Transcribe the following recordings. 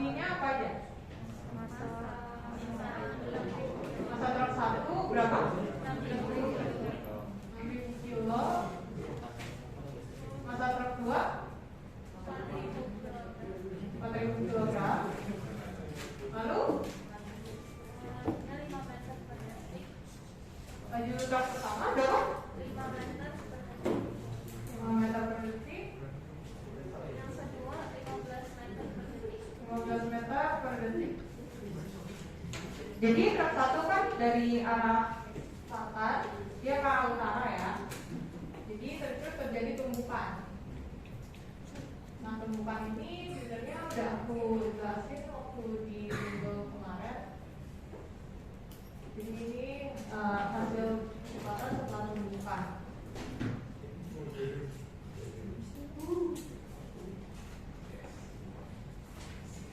Dibandingnya apa aja? Massa truk 1 berapa? 6.000 kilo. Massa truk 2 4.000 kilogram. Lalu laju truk pertama berapa? 5 meter per detik. Yang kedua 15 meter per detik. Jadi truk 1 kan dari arah selatan dia ke arah utara ya. Jadi terus terjadi tumbukan. Nah tumbukan ini sebenarnya udah aku jelasin waktu di minggu kemarin. Jadi ini hasil cepatan setelah tumbukan.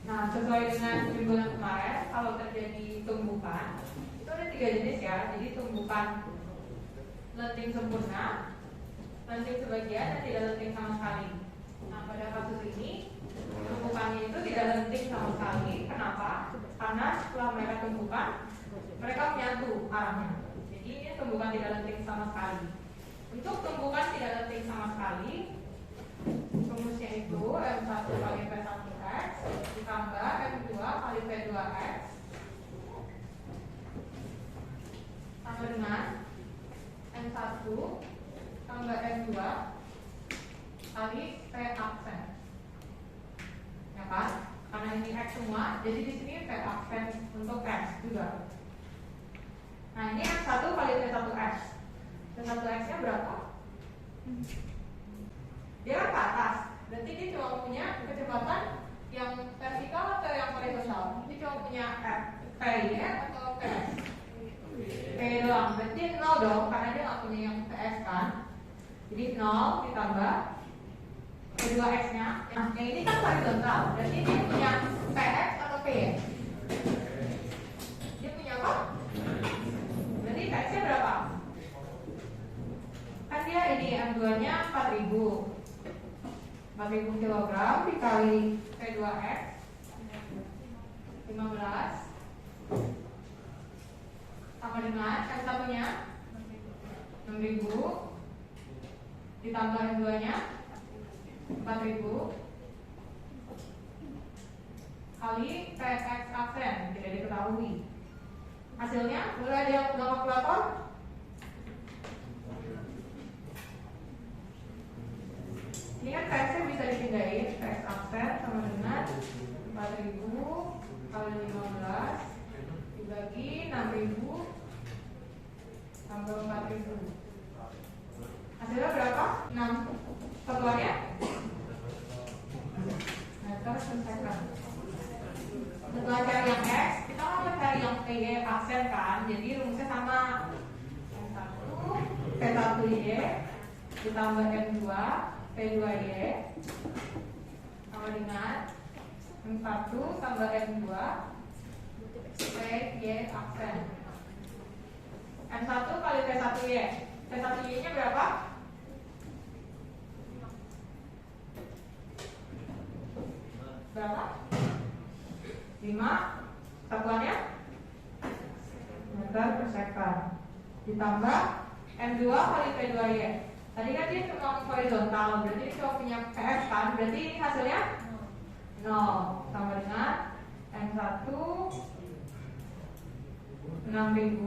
Nah sesuai dengan minggu yang kemarin, kalau terjadi tumbukan itu ada 3 jenis ya. Jadi tumbukan lenting sempurna, lenting sebagian, dan tidak lenting sama sekali. Nah pada kasus ini tumbukannya itu tidak lenting sama sekali. Kenapa? Karena setelah mereka tumbukan, mereka menyatu arahnya. Jadi ini tumbukan tidak lenting sama sekali. Untuk tumbukan tidak lenting sama sekali, rumusnya itu M1 kali P1X ditambah M2 kali P2X sama dengan M1 tambah M2 kali P aksen. Ya kan? Karena ini X semua, jadi di sini P aksen untuk X juga. Nah ini M1 kali P1X. P1X nya berapa? Dia kan ke atas, berarti dia cuma punya kecepatan yang vertikal atau yang horizontal. Dia cuma punya PI atau PS. PI doang, berarti 0 dong, karena dia nggak punya yang PS kan. Jadi 0 ditambah P2X nya. Nah yang ini kan horizontal, berarti dia punya PX atau PY. Dia punya apa? Berarti PX nya berapa? Kan dia ini M2 nya 4.000 kg dikali P2X 15 sama dengan M1 nya 6.000 ditambah M2 nya 4.000 kali PX aksen tidak diketahui. Hasilnya boleh ada yang udah kalkulator? Ini kan PX-nya bisa dipindahin. PX aksen sama dengan 4.000 kali 15 dibagi 6.000 tambah 4.000. Hasilnya berapa? 6. Satuannya? Meter per second. Setelah cari yang X, kita mau cari yang PY aksen kan. Jadi rumusnya sama. M1 P1Y ditambah M2 P2Y sama dengan M1 tambah M2 PY aksen. M1 kali P1Y. P1Y nya berapa? Berapa? 5. Satuannya? Meter per second. Ditambah M2 kali P2Y. Tadi kan dia cuma horizontal, berarti dia cuma punya PX kan, berarti hasilnya 0 sama dengan M1 6.000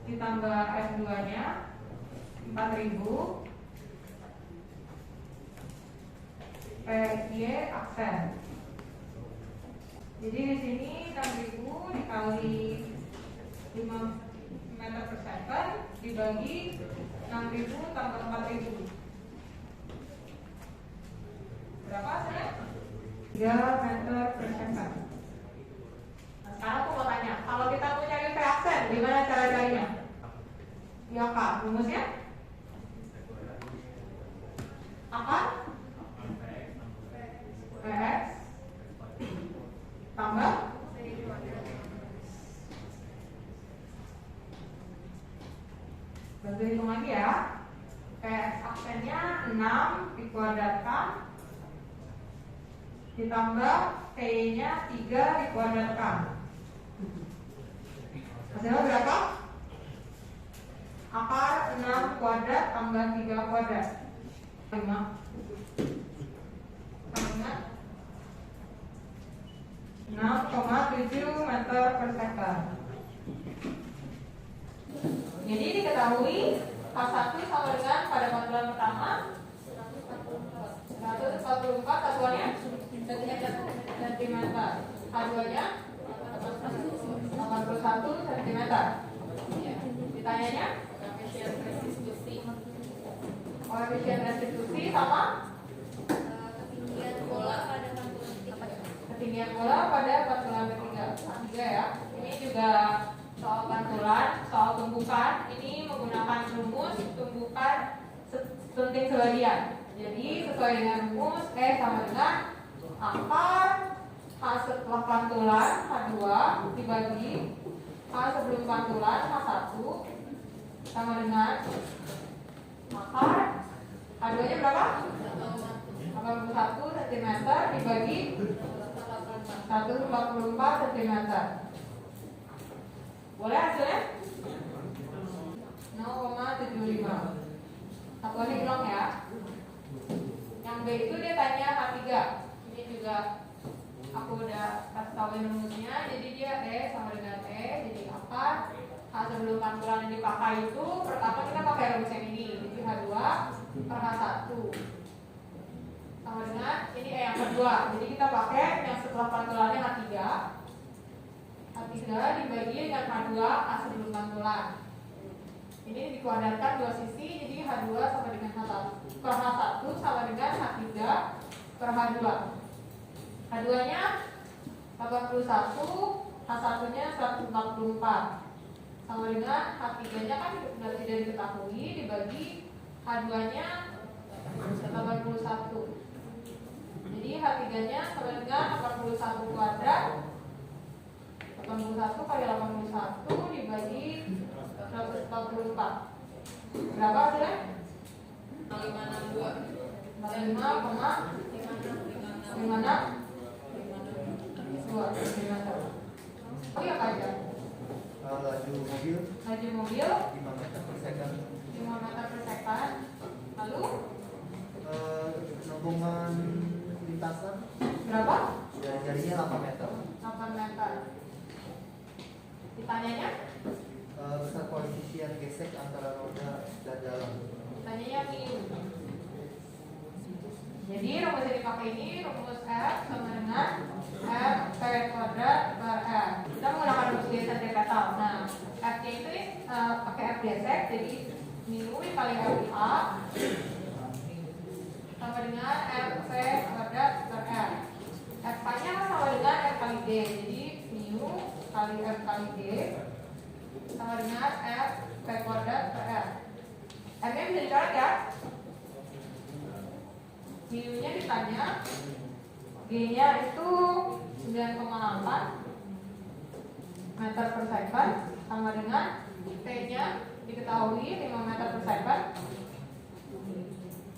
ditambah M2 nya 4.000 PY aksen. Jadi di sini 6.000 dikali 5 meter per second dibagi 6.000 tambah 4.000. Berapa hasilnya? 3 meter per second. Nah, sekarang aku mau tanya, kalau kita mau cari P aksen, gimana cara carinya? Ya Kak, rumusnya? Apa? PX tambah bantu hitung lagi ya. PX aksennya 6 dikuadratkan ditambah T-nya 3 dikuadratkan. Hasilnya berapa? Akar 6 kuadrat tambah 3 kuadrat 5 sama 6,7 meter per sekund. Jadi diketahui H1 sama dengan pada pantulan pertama 144 satuannya cm, H2 nya 81 cm. Ditanyanya koefisien restitusi sama ketinggian bola pada pantulan ketiga ya. Ini juga soal pantulan, soal tumbukan. Ini menggunakan rumus tumbukan sunting sebagian. Jadi sesuai dengan rumus sama dengan akar H setelah pantulan H2 dibagi H sebelum pantulan H1 sama dengan akar H2 nya berapa? 81 cm dibagi 144 cm. Boleh hasilnya? 0,75. Satuannya hilang ya. Yang B itu dia tanya H3. Ini juga aku udah kasih tahuin rumusnya. Jadi dia sama dengan jadi akar H sebelum pantulan yang dipakai itu pertama kita pakai rumus yang ini. Jadi H2 per H1 sama dengan ini yang kedua. Jadi kita pakai yang setelah pantulannya H3 dibagi dengan H2 H sebelum pantulan. Ini dikuadratkan dua sisi, jadi H2 sama dengan H1 per H1 sama dengan H3 per H2. H2 nya 81, H1 nya 144 sama dengan H3 nya kan sudah tidak diketahui, dibagi H2 nya 81. Jadi H3 nya sama dengan 81 kuadrat 81 kali 81 dibagi 144. Berapa hasilnya? 5,56 Oh iya Kak aja. Laju mobil 5 meter per second. 5 meter per second. Lalu Lengkungan lintasan berapa? jarinya 8 meter. 8 meter. Ditanyanya? Besar koefisien gesek antara roda dan dalam. Ditanyanya min. Jadi rumus yang dipakai ini rumus F sama dengan F P kuadrat per F. Kita menggunakan rumus biasa sentripetal. Nah, F-nya itu pakai F gesek, jadi mu dikali F A sama dengan F P kuadrat per F. F-nya sama dengan F kali D. Jadi mu kali F kali D sama dengan F P kuadrat per F. M-nya bisa dicoret ya. Mu-nya ditanya, G-nya itu 9,8 meter per second sama dengan T-nya diketahui 5 meter per second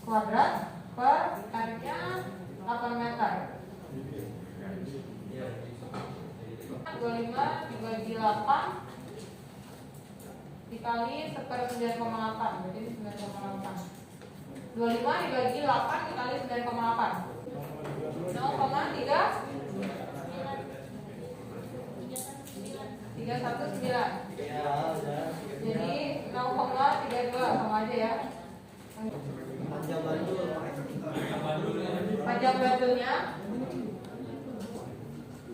kuadrat per R-nya 8 meter. 25 dibagi 8 dikali 1/9,8 berarti 9,8. 25 dibagi 8 dikali 9,8 0,319. Jadi 0,32 sama aja ya. Panjang batunya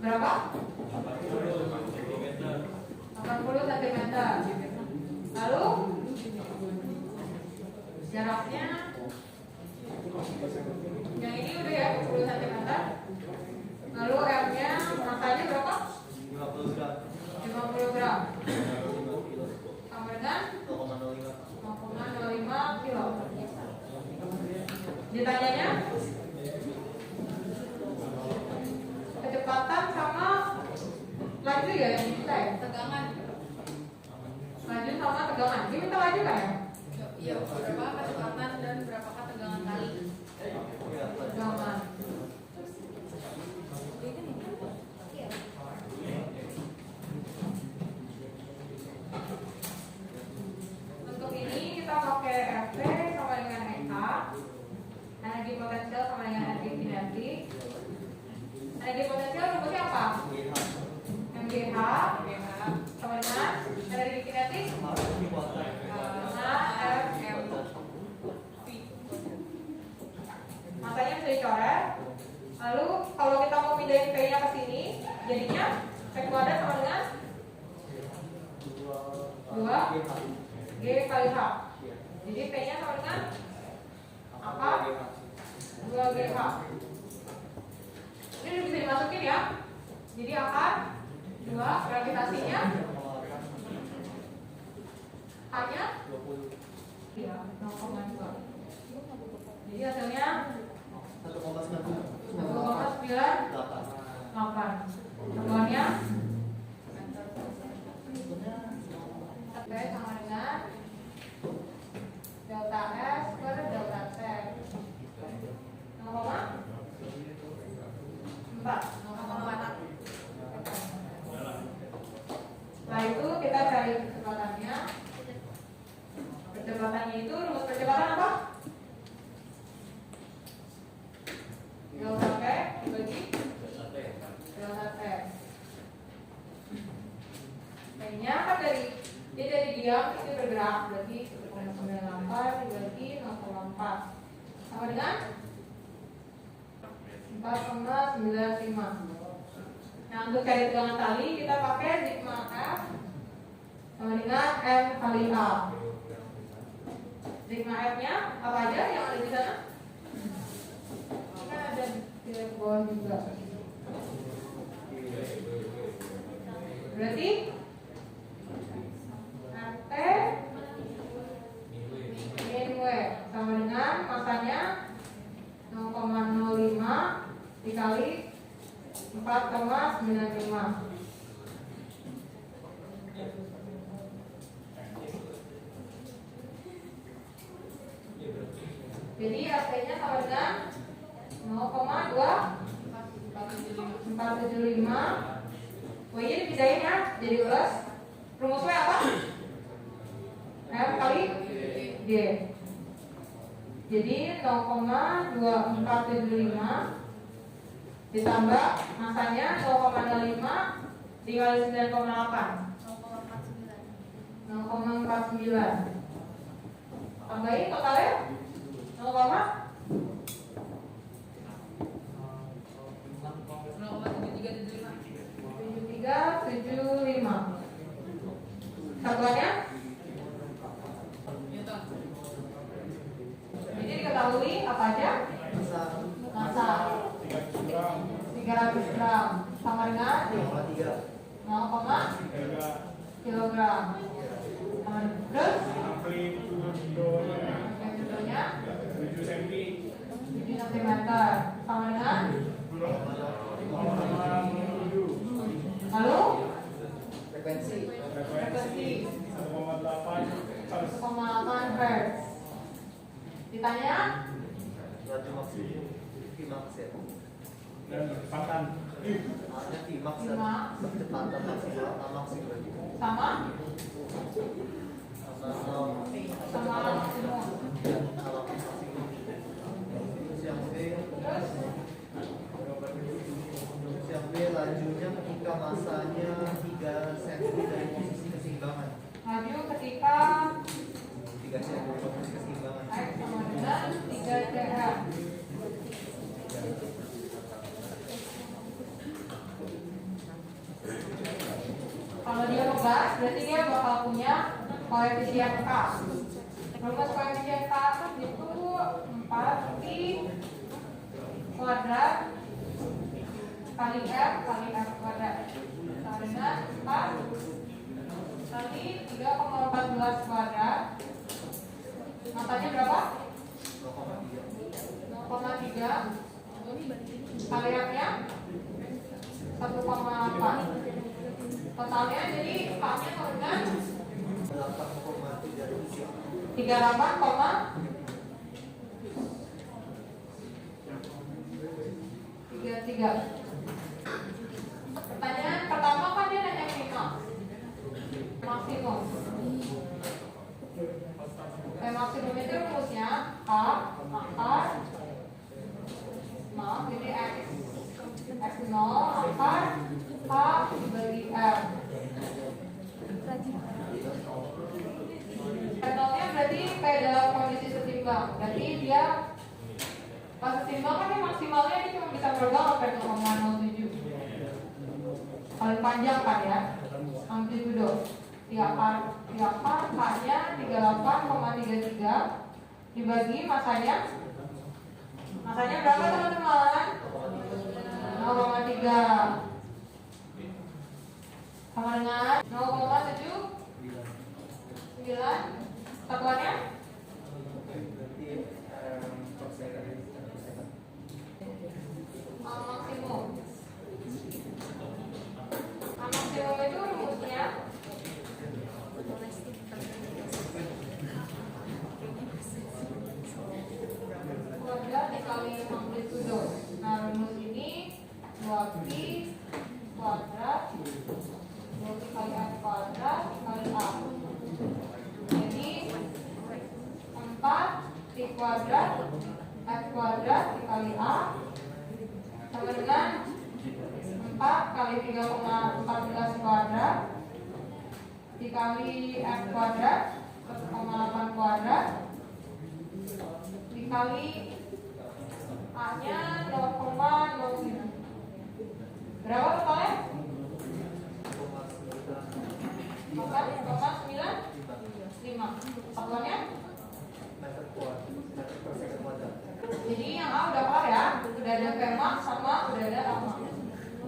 berapa? 80 cm. Lalu jaraknya yang ini udah ya 10 cm. Lalu R-nya masanya berapa? 50 gram. Sama dengan 0,05 kilo. Ditanyanya kecepatan sama laju ya yang kita ya? Tegangan. Laju sama tegangan. Ini kita laju kan ya? Iya, berapa kecepatan dan berapakah tegangan kali? Tegangan. GH sama dengan energi kinetik F V. Masanya bisa dicoret. Lalu kalau kita mau pindahin P-nya ke sini, jadinya P kuadrat sama dengan 2 G kali H. Jadi P-nya sama dengan apa? 2GH. Ini udah bisa dimasukin ya. Jadi akar 2 gravitasinya hanya 0,2. Jadi hasilnya 1,98. Satuannya P sama dengan delta S per delta T 0,4. Setelah itu kita cari kecepatannya. Kecepatannya itu rumus percepatan apa? Delta P dibagi delta T. P-nya kan dari diam itu bergerak, berarti 0,98 dibagi 0,4 sama dengan 4,95. Nah, untuk cari tegangan tali kita pakai sigma F sama dengan M kali A. Sigma F-nya apa aja yang ada di sana? Ini ada di bawah juga. Berarti RT min W sama dengan masanya 0,05 dikali 4,95. Jadi RT-nya sama dengan 0,2475. W-nya dipindahin ya, jadi plus. Rumus W apa? M kali G. Jadi 0,2475 ditambah masanya 0,05 dikali 9,8 0,49. Tambahin totalnya 0,7375. Satuannya ini diketahui apa aja? Massa 300 gram sama dengan 0,3 kilogram. Terus amplitudonya 7 cm sama dengan lalu frekuensi 1,8 Hz. Ditanya laju maksimum Vmax ya. Dan kecepatan Ada Vmax dan kecepatan maksimal maksimum sama sama maksimum. alam maksimum. Terus yang B lajunya ketika masanya 3 cm dari posisi keseimbangan. Maju ketika 3 cm dari posisi keseimbangan. X sama dengan 3 cm. Kalau dia ngegas, berarti dia bakal punya koefisien K. Rumus koefisien K itu 4I kuadrat kali F kuadrat sama dengan 4 kali 3,14 kuadrat. Matanya berapa? 0,3 kali F-nya 1,8. Totalnya jadi K-nya sama dengan 38,33. Pertanyaan pertama kan dia nanya maksimum. Maksimum itu rumusnya K akar maaf ini X 0 akar K dibagi F. Nolnya berarti kayak dalam kondisi setimbang. Berarti dia pas setimbang kan dia maksimalnya dia cuma bisa terbang sampai 0,07. Paling panjang kan ya, amplitudo 34 K-nya 38,33 dibagi masanya berapa teman-teman? 0,3 sama dengan 0,79 satuannya maksimum. Maksimum itu rumusnya kuadrat dikali amplitudo. Nah, rumus ini 2pi kuadrat 2pi kali f kuadrat dikali a. Jadi 4pi kuadrat f kuadrat dikali a sama dengan 4 kali 3,14 kuadrat dikali f kuadrat 1,8 kuadrat dikali a nya 0,09. Berapa totalnya? 4,95. Satuannya? meter per second kuadrat. Jadi yang A udah kelar ya, udah ada Vmax sama udah ada Lama.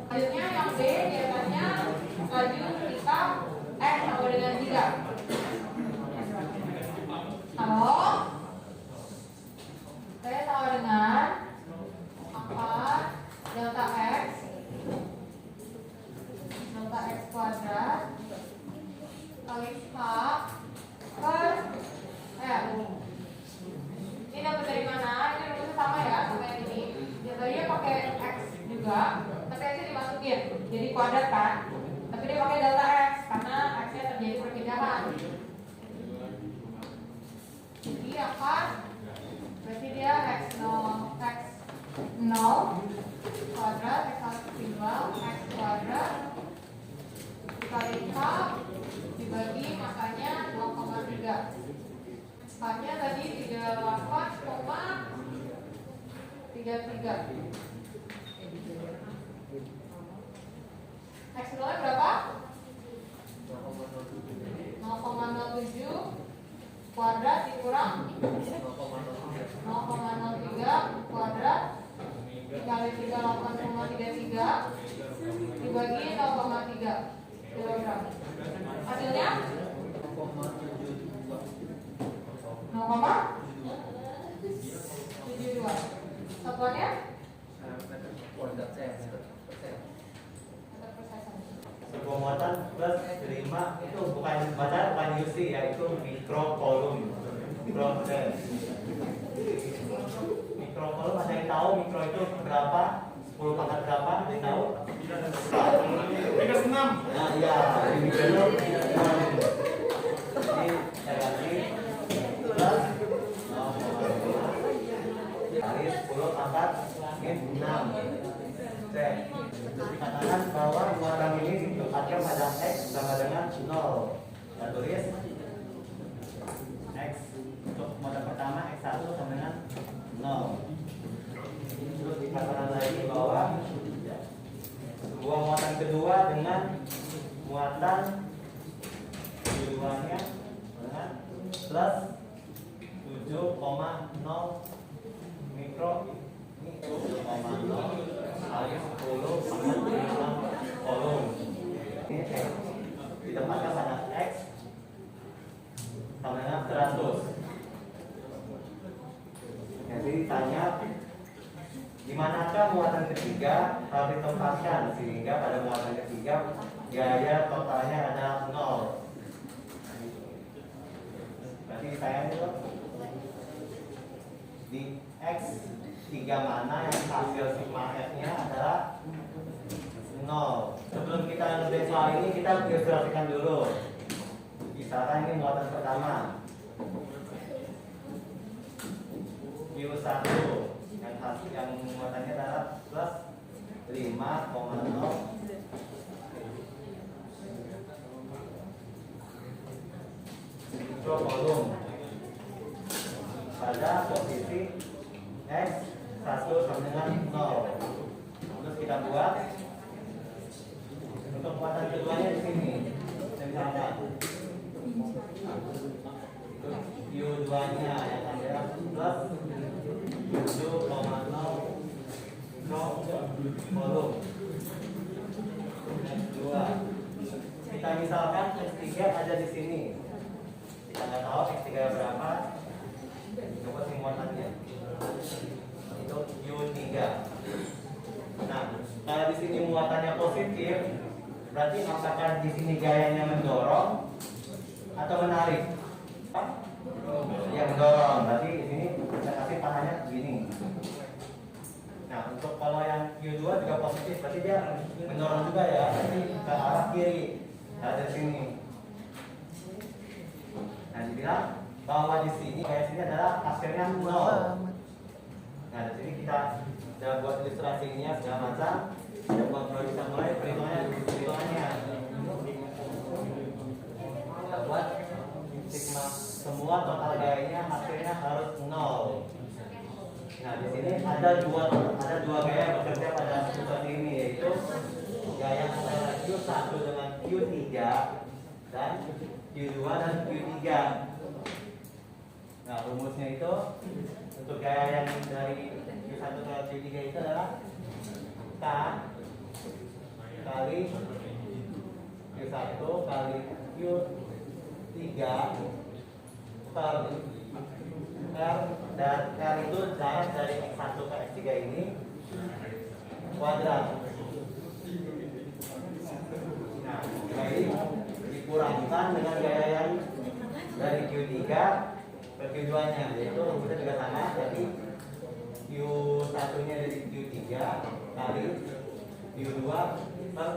Selanjutnya yang B biasanya laju ketika X sama dengan 3. Halo? Saya sama dengan 4 delta X kuadrat kali H per F. Ini dapat dari mana? Ini rumusnya sama ya, sama yang ini. Biasanya pakai X juga, tapi X-nya dimasukin, jadi kuadrat kan. Tapi dia pakai delta X karena X-nya terjadi perpindahan. Jadi akan berarti dia X0 kuadrat X timbang X kuadrat dikali K dibagi masanya 0,3. K-nya tadi 38,33. X0 berapa? 0,07 kuadrat dikurang 0,03 kuadrat dikali 38,33 dibagi 0,3 kilogram. Hasilnya 0,72. Satuannya? Meter kuadrat meter per Sebuah muatan plus terima itu bukan UC ya, itu mikrokolom. Mikrokolom ada yang tahu mikro itu berapa? 10 pangkat berapa? Ada yang tahu? 3,6. Nah iya, ini mikro. Jadi saya kasih plus 0,5 kali 10 pangkat 6. Dikatakan bahwa muatan ini ditempatkan pada X sama dengan 0. Kita tulis X untuk muatan pertama X1 sama dengan 0. Terus dikatakan lagi bahwa sebuah muatan kedua dengan muatan keduanya dengan plus 7,0 mikro ini 7,0 kali 10 pangkat 5 kolom. Ini X ditempatkan pada X sama dengan 100. Jadi ditanya di manakah muatan ketiga harus ditempatkan sehingga pada muatan ketiga biaya totalnya ada 0. Berarti saya itu di X 3 mana yang hasil sigma F-nya adalah 0. Sebelum kita ngerjain soal ini, kita ilustrasikan dulu. Misalkan ini muatan pertama Q1 yang muatannya adalah plus 5,0 kolom pada posisi X1 sama dengan 0. Terus kita buat untuk muatan keduanya di sini. Misalkan U2-nya yang adalah plus 7,0 kolom X2. Kita misalkan X3 ada di sini. Kita nggak tahu X3 berapa. Coba sih muatannya. Itu U3. Nah, kalau di sini muatannya positif, berarti apakah di sini gayanya mendorong atau menarik? Pak? Ya mendorong. Berarti di sini kita kasih pahanya begini. Nah, untuk kalau yang Q2 juga positif, berarti dia mendorong juga ya, berarti ke arah kiri. Nah, dari sini. Nah, dibilang bahwa di sini kayak sini adalah hasilnya 0. Nah, di sini kita sudah buat ilustrasinya segala macam. Kita buat bisa mulai perhitungannya. Kita buat sigma semua total gayanya hasilnya harus 0. Nah, di sini ada dua gaya bekerja pada situasi ini, yaitu gaya antara Q1 dengan Q3 dan Q2 dan Q3. Nah, rumusnya itu untuk gaya yang dari Q1 ke Q3 itu adalah K kali Q1 kali Q3 per R, dan R itu jarak dari X1 ke X3 ini kuadrat. Nah, jadi dikurangkan dengan gaya yang dari Q3 ke Q2 nya, yaitu rumusnya juga sama, jadi Q1 nya dari Q3 kali Q2 per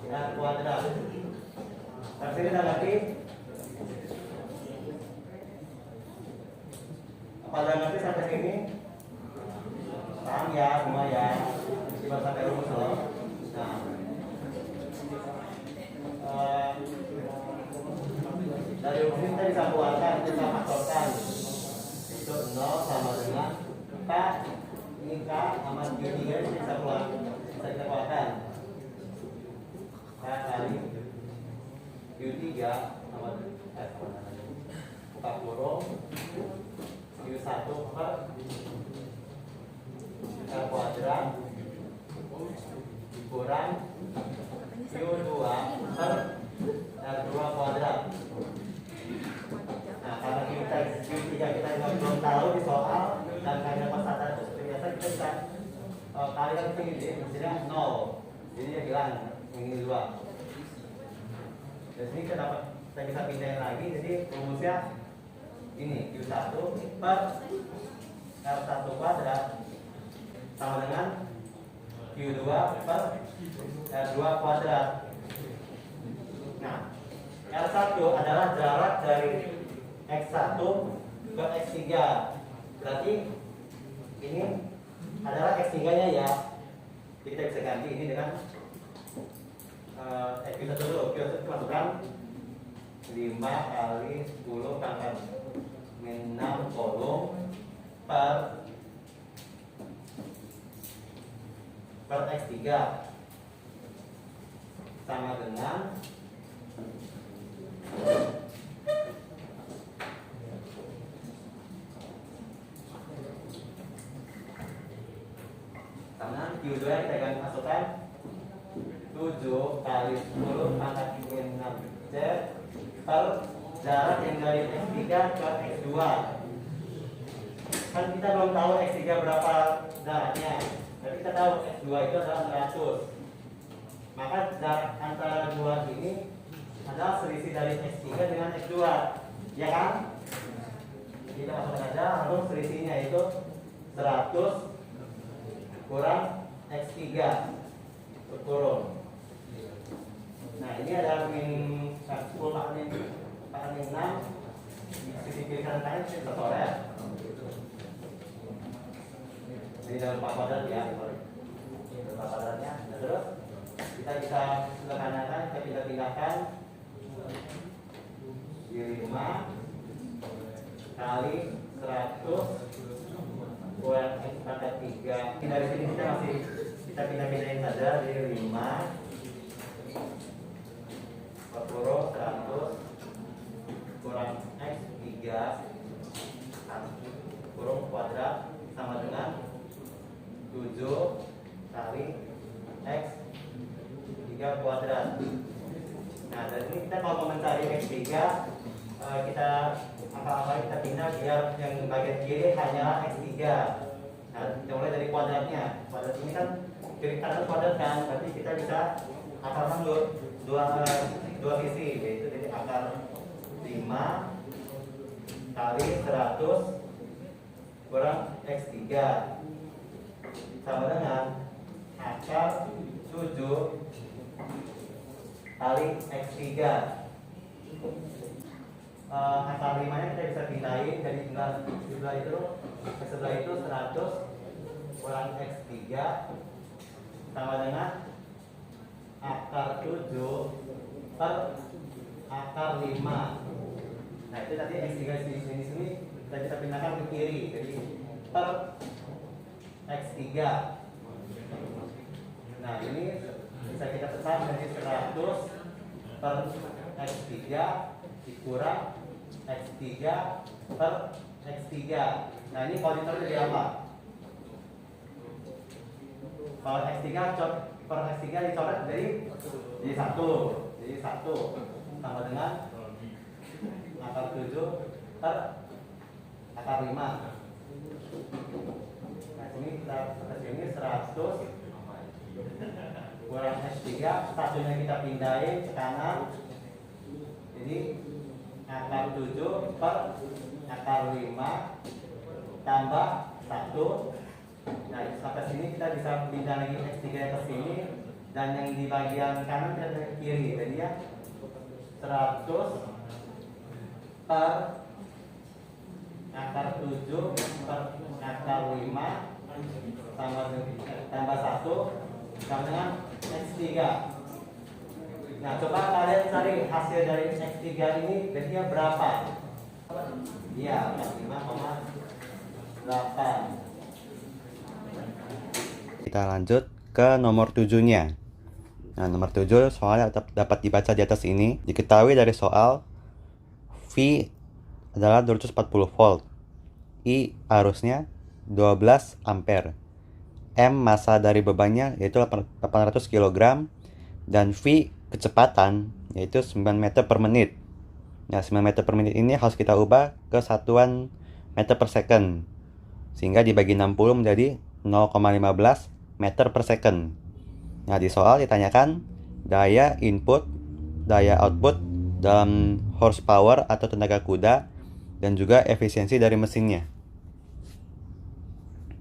R kuadrat. Terus kita ganti. Pada nanti sampai sini paham ya semua ya, coba sampai rumus loh. Nah, dari rumus ini kita bisa keluarkan, kita faktorkan. Itu 0 sama dengan K, ini K sama Q3 ini bisa kita keluarkan. K kali Q3 sama buka kurung Q1 per R kuadrat kurang Q2 per R2 kuadrat. Nah, karena Q3 kita belum tahu di soal dan karena pasatan itu seperti biasa, kita bisa kalikan ke sini, misalnya 0, jadi dia hilang yang ini 2. Dari sini kita bisa pindahin lagi, jadi rumusnya ini Q1 per R1 kuadrat sama dengan Q2 per R2 kuadrat. Nah, R1 adalah jarak dari X1 ke X3. Berarti ini adalah X3 nya ya. Jadi kita bisa ganti ini dengan Q1 dulu. Q1 masukkan 5 kali 10 pangkat 6 kolom per X3 sama dengan Q2 kita akan masukkan 7 kali 10 pangkat 6 Z per jarak yang dari X3 ke X2. Kan kita belum tahu X3 berapa jaraknya, tapi kita tahu X2 itu adalah 100. Maka jarak antara dua ini adalah selisih dari X3 dengan X2, ya kan? Kita masukkan aja, lalu selisihnya itu 100 kurang X3 berkurung. Nah, ini ada min 10 pangkat 6 sisi kiri kanan kanan itu tercoret. Jadi dalam 4 kuadrat ya, dalam 4 kuadratnya. Nah, terus kita bisa sederhanakan, kita pindahkan di 5 kali 100 kurang X pangkat 3. Dari sini kita pindah-pindahin saja dari 5 per 100 kurang X 3 kurung kuadrat sama dengan 7 kali X 3 kuadrat. Nah, dari sini kita kalau mau mencari X 3, kita kita pindah biar yang bagian kiri hanyalah X 3. Nah, kita mulai dari kuadratnya. Kuadrat ini kan kiri kanan kuadrat kan, berarti kita bisa akarkan dua sisi, yaitu dari akar 5 kali 100 kurang X 3 sama dengan akar 7 kali X 3. Akar 5 nya kita bisa pindahin dari sebelah itu ke sebelah itu 100 kurang X 3 sama dengan akar 7 per akar 5. Nah, itu tadi X 3 di sini kita bisa pindahkan ke kiri, jadi per X 3. Nah, ini bisa kita tetap menjadi 100 per X 3 dikurang X 3 per X 3. Nah, ini kalau ditaruh jadi apa? Kalau X 3 per X 3 dicoret jadi 1. Jadi 1 sama dengan akar 7 per akar 5. Nah, ini kita sini 100 kurang X 3, satunya kita pindahin ke kanan. Jadi akar 7 per akar 5 tambah 1. Nah, sampai sini kita bisa pindah lagi X 3 ke sini, dan yang di bagian kanan kita ke kiri. Jadi ya 100 per akar 7 per akar 5 tambah 1 sama dengan X 3. Nah, coba kalian cari hasil dari X 3 ini jadinya berapa? Iya, 45,8. Kita lanjut ke nomor 7-nya. Nah, nomor 7 soalnya dapat dibaca di atas ini. Diketahui dari soal V adalah 240 volt, I arusnya 12 ampere, M massa dari bebannya yaitu 800 kg, dan V kecepatan yaitu 9 meter per menit. Nah, 9 meter per menit ini harus kita ubah ke satuan meter per second, sehingga dibagi 60 menjadi 0,15 meter per second. Nah, di soal ditanyakan daya input, daya output dalam horsepower atau tenaga kuda, dan juga efisiensi dari mesinnya.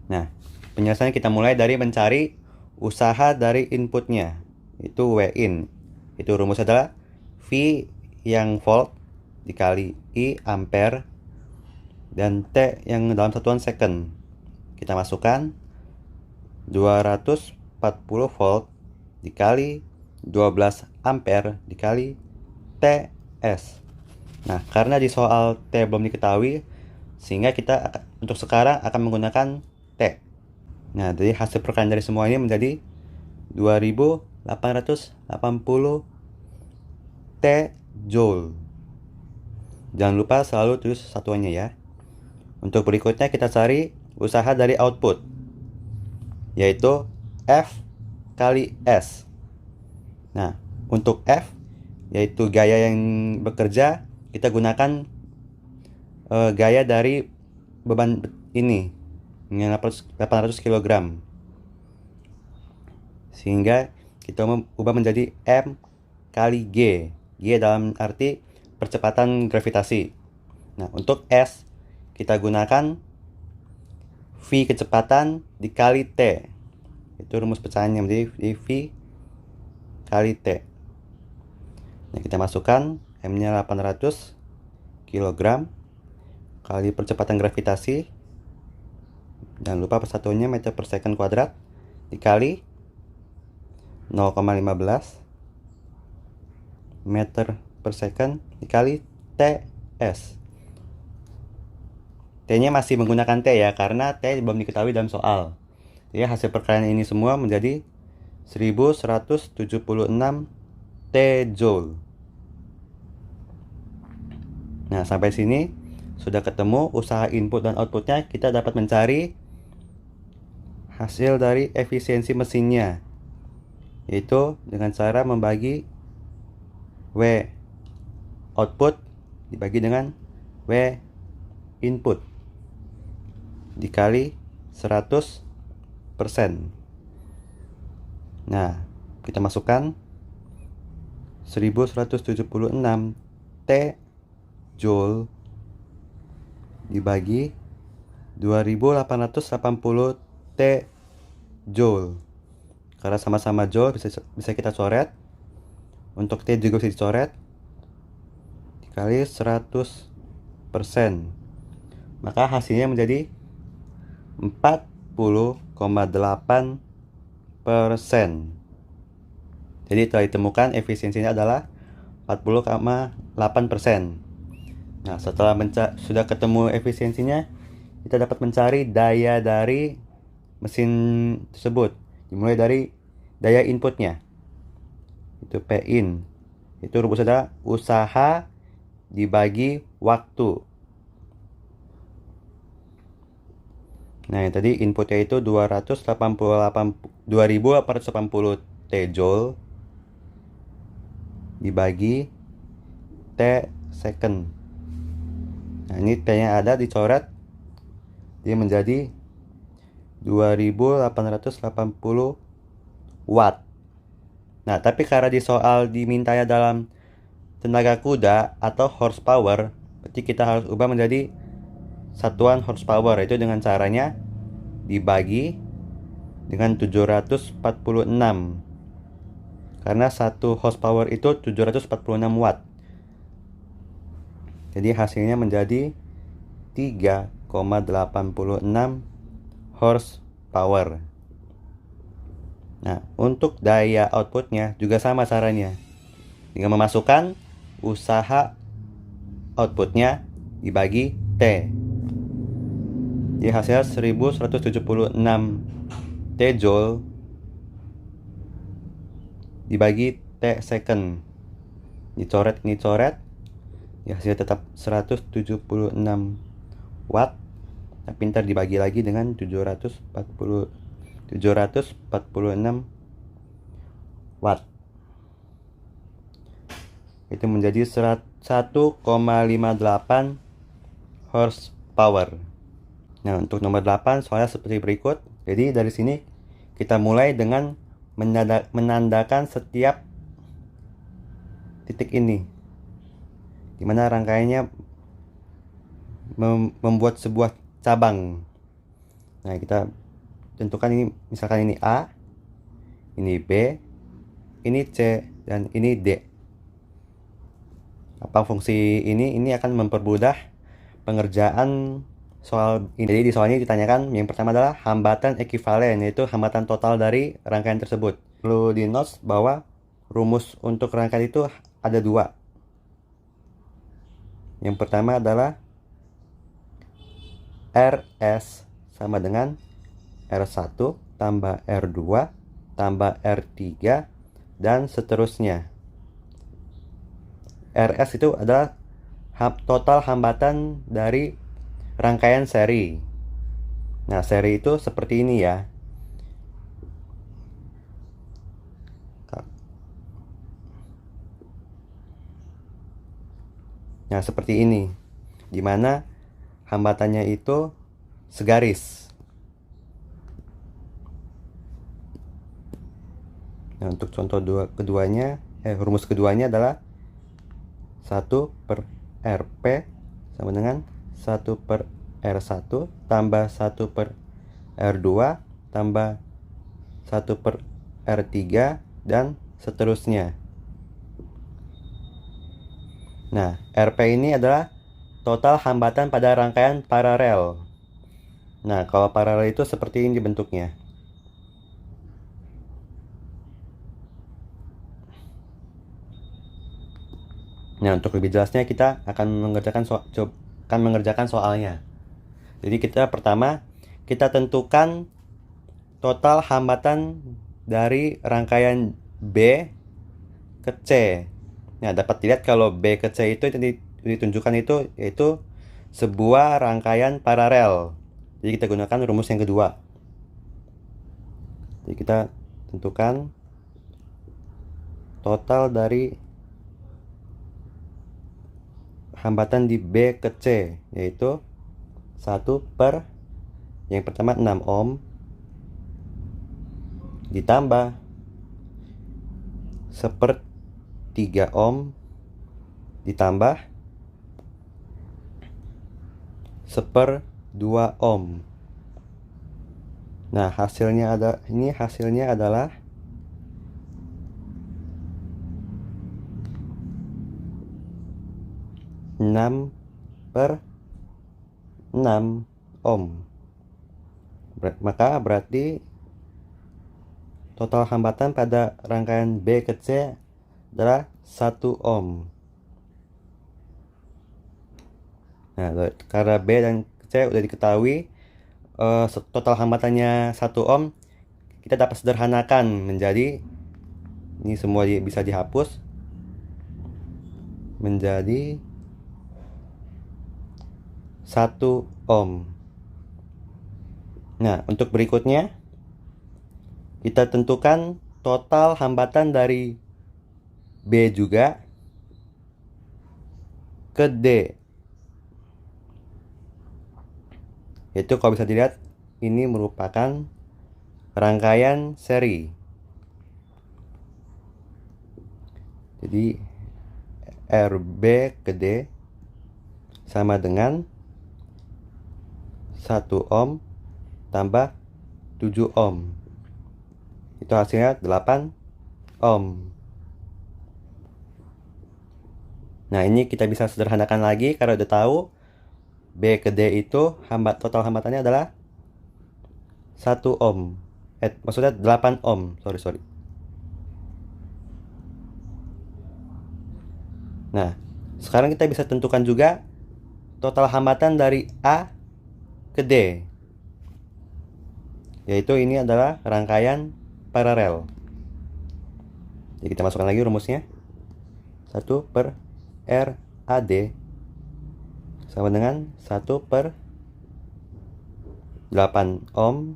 Nah, penjelasannya kita mulai dari mencari usaha dari inputnya, itu Win. Itu rumusnya adalah V yang volt dikali I ampere dan T yang dalam satuan second. Kita masukkan 240 volt dikali 12 ampere dikali TS. Nah, karena di soal T belum diketahui, sehingga kita untuk sekarang akan menggunakan T. Nah, jadi hasil perkalian dari semua ini menjadi 2880 T Joule. Jangan lupa selalu tulis satuannya ya. Untuk berikutnya kita cari usaha dari output, yaitu F kali S. Nah, untuk F yaitu gaya yang bekerja, kita gunakan gaya dari beban ini yang 800 kg, sehingga kita ubah menjadi M kali G. G dalam arti percepatan gravitasi. Nah, untuk S kita gunakan V kecepatan dikali T. Itu rumus pecahannya menjadi V kali T. Nah, kita masukkan M-nya 800 kg kali percepatan gravitasi. Jangan lupa persatuannya meter per second kuadrat dikali 0,15 meter per second dikali TS. T-nya masih menggunakan T ya, karena T belum diketahui dalam soal. Jadi hasil perkalian ini semua menjadi 1176 T Joule. Nah, sampai sini sudah ketemu usaha input dan outputnya. Kita dapat mencari hasil dari efisiensi mesinnya, yaitu dengan cara membagi W output dibagi dengan W input dikali 100%. Nah, kita masukkan 1176 T Joule dibagi 2880 T Joule. Karena sama-sama Joule bisa kita coret. Untuk T juga bisa dicoret dikali 100%. Maka hasilnya menjadi 40,8%. Jadi telah ditemukan efisiensinya adalah 40,8%. Nah, setelah sudah ketemu efisiensinya, kita dapat mencari daya dari mesin tersebut. Dimulai dari daya inputnya, itu Pin. Itu rumusnya adalah usaha dibagi waktu. Nah, yang tadi inputnya itu 2880 T Joule dibagi T second. Nah, ini T-nya ada dicoret, dia menjadi 2880 watt. Nah, tapi karena di soal dimintanya dalam tenaga kuda atau horsepower, berarti kita harus ubah menjadi satuan horsepower, itu dengan caranya dibagi dengan 746. Karena satu horsepower itu 746 watt. Jadi hasilnya menjadi 3,86 horsepower. Nah, untuk daya outputnya juga sama caranya. Dengan memasukkan usaha outputnya dibagi T. Jadi hasilnya 1176 T Joule dibagi T second. Dicoret ini coret. Ya, hasilnya tetap 176 watt. Tapi ntar dibagi lagi dengan 746 watt. Itu menjadi 1,58 horsepower. Nah, untuk nomor 8 soalnya seperti berikut. Jadi dari sini kita mulai dengan menandakan setiap titik ini, dimana rangkaiannya membuat sebuah cabang. Nah, kita tentukan ini, misalkan ini A, ini B, ini C, dan ini D. Apa fungsi ini? Ini akan mempermudah pengerjaan soal ini. Jadi di soal ini ditanyakan yang pertama adalah hambatan ekivalen, yaitu hambatan total dari rangkaian tersebut. Perlu di notes bahwa rumus untuk rangkaian itu ada dua. Yang pertama adalah RS sama dengan R1 tambah R2 tambah R3 dan seterusnya. RS itu adalah total hambatan dari rangkaian seri. Nah, seri itu seperti ini ya. Nah, seperti ini, dimana hambatannya itu segaris. Nah, untuk contoh rumus keduanya adalah 1 per RP sama dengan 1 per R1 tambah 1 per R2 tambah 1 per R3 dan seterusnya. Nah, RP ini adalah total hambatan pada rangkaian paralel. Nah, kalau paralel itu seperti ini bentuknya. Nah, untuk lebih jelasnya kita akan mengerjakan soalnya. Jadi pertama kita tentukan total hambatan dari rangkaian B ke C. Nah, dapat dilihat kalau B ke C itu ditunjukkan itu yaitu sebuah rangkaian paralel. Jadi kita gunakan rumus yang kedua. Jadi kita tentukan total dari hambatan di B ke C yaitu 1 per yang pertama 6 ohm ditambah 1/3 ohm ditambah 1/2 ohm. Nah, hasilnya adalah 6/6 ohm. Maka berarti total hambatan pada rangkaian B ke C adalah 1 ohm. Nah, karena B dan C udah diketahui total hambatannya 1 ohm, kita dapat sederhanakan menjadi ini semua bisa dihapus menjadi 1 ohm. Nah, untuk berikutnya kita tentukan total hambatan dari B juga ke D. Itu kalau bisa dilihat ini merupakan rangkaian seri. Jadi RB ke D sama dengan 1 ohm tambah 7 ohm. Itu hasilnya 8 ohm. Nah, ini kita bisa sederhanakan lagi karena udah tahu B ke D itu total hambatannya adalah 1 ohm. Maksudnya 8 ohm. Sorry. Nah, sekarang kita bisa tentukan juga total hambatan dari A ke D. Yaitu ini adalah rangkaian paralel. Jadi kita masukkan lagi rumusnya. 1 per RAD sama dengan 1 per 8 ohm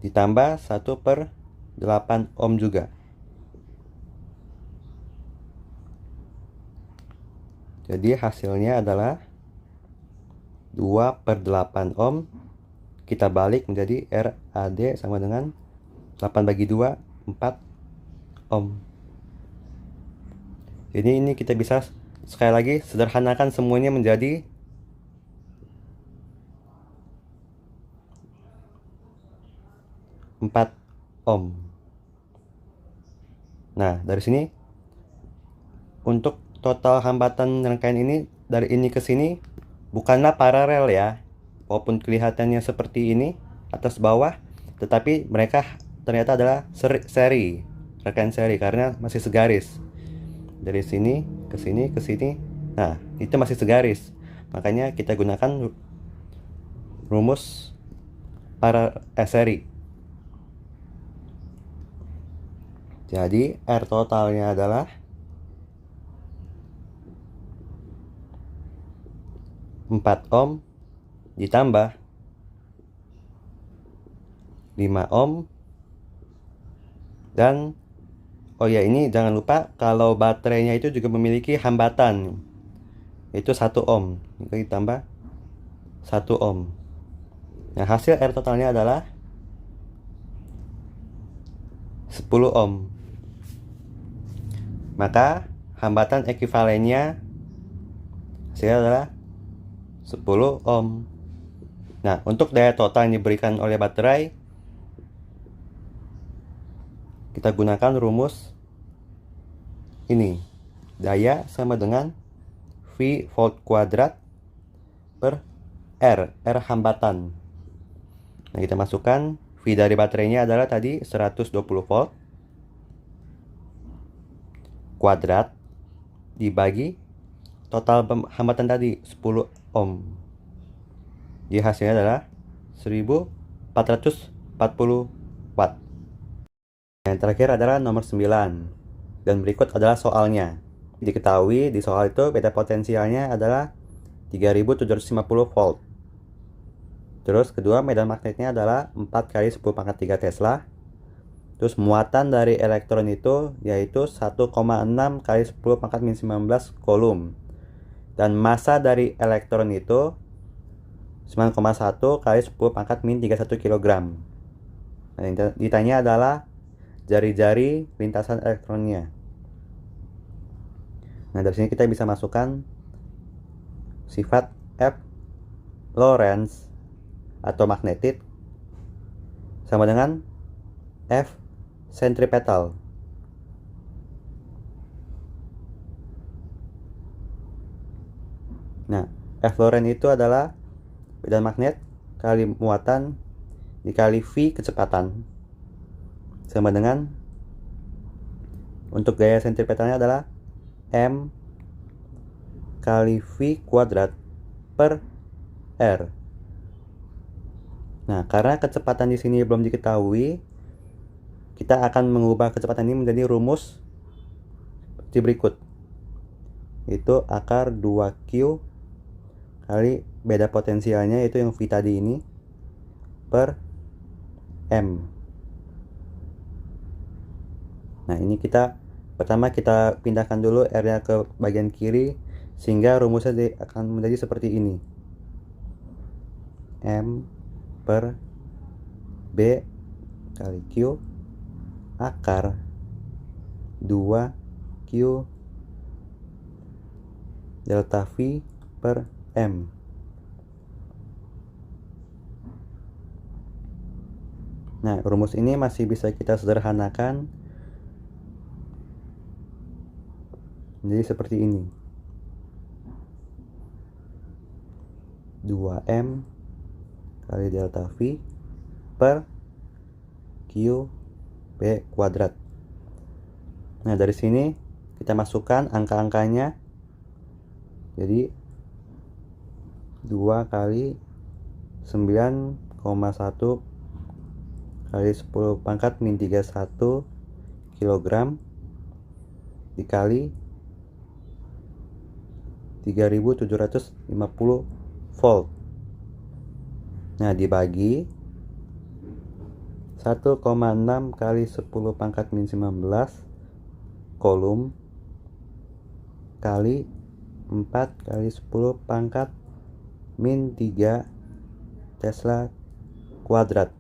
ditambah 1 per 8 ohm juga. Jadi hasilnya adalah 2 per 8 ohm. Kita balik menjadi RAD sama dengan 8 bagi 2, 4 ohm. Jadi ini kita bisa sekali lagi sederhanakan semuanya menjadi 4 ohm. Nah, dari sini untuk total hambatan rangkaian ini dari ini ke sini bukanlah paralel ya. Walaupun kelihatannya seperti ini atas bawah, tetapi mereka ternyata adalah seri, rangkaian seri karena masih segaris. Dari sini ke sini ke sini. Nah, itu masih segaris. Makanya kita gunakan rumus seri. Jadi R totalnya adalah 4 ohm ditambah 5 ohm dan ini jangan lupa kalau baterainya itu juga memiliki hambatan yaitu 1 ohm. Ini ditambah 1 ohm. Nah, hasil R totalnya adalah 10 ohm. Maka hambatan ekuivalennya hasilnya adalah 10 ohm. Nah, untuk daya total yang diberikan oleh baterai, kita gunakan rumus ini. Daya sama dengan V volt kuadrat per R hambatan. Nah, kita masukkan V dari baterainya adalah tadi 120 volt kuadrat dibagi total hambatan tadi 10 ohm. Jadi hasilnya adalah 1440 watt. Yang terakhir adalah nomor 9. Dan berikut adalah soalnya. Diketahui di soal itu beta potensialnya adalah 3750 volt. Terus kedua, medan magnetnya adalah 4 kali 10 pangkat 3 Tesla. Terus muatan dari elektron itu yaitu 1,6 kali 10 pangkat min 19 Coulomb. Dan massa dari elektron itu 9,1 kali 10 pangkat min 31 kg. Nah, yang ditanya adalah jari-jari lintasan elektronnya. Nah, dari sini kita bisa masukkan sifat F Lorentz atau magnetit sama dengan F centripetal. Nah, F Lorentz itu adalah medan magnet kali muatan dikali V kecepatan sama dengan, untuk gaya sentripetalnya adalah M kali V kuadrat per R. Nah, karena kecepatan di sini belum diketahui, kita akan mengubah kecepatan ini menjadi rumus seperti berikut. Itu akar 2Q kali beda potensialnya, yaitu yang V tadi ini, per M. Nah, ini pertama kita pindahkan dulu R-nya ke bagian kiri, sehingga rumusnya akan menjadi seperti ini. M per B kali Q akar 2Q delta V per M. Nah, rumus ini masih bisa kita sederhanakan menjadi seperti ini. 2M kali delta V per Q B kuadrat. Nah, dari sini kita masukkan angka-angkanya. Jadi 2 kali 9,1 kali 10 pangkat min 31 kg dikali 3750 volt. Nah, dibagi 1,6 kali 10 pangkat min 19 Coulomb kali 4 kali 10 pangkat min 3 Tesla kuadrat.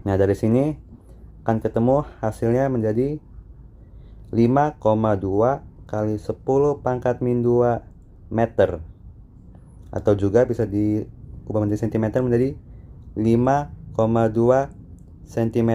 Nah, dari sini akan ketemu hasilnya menjadi 5,2 kali 10 pangkat min 2 meter, atau juga bisa diubah menjadi sentimeter menjadi 5,2 cm.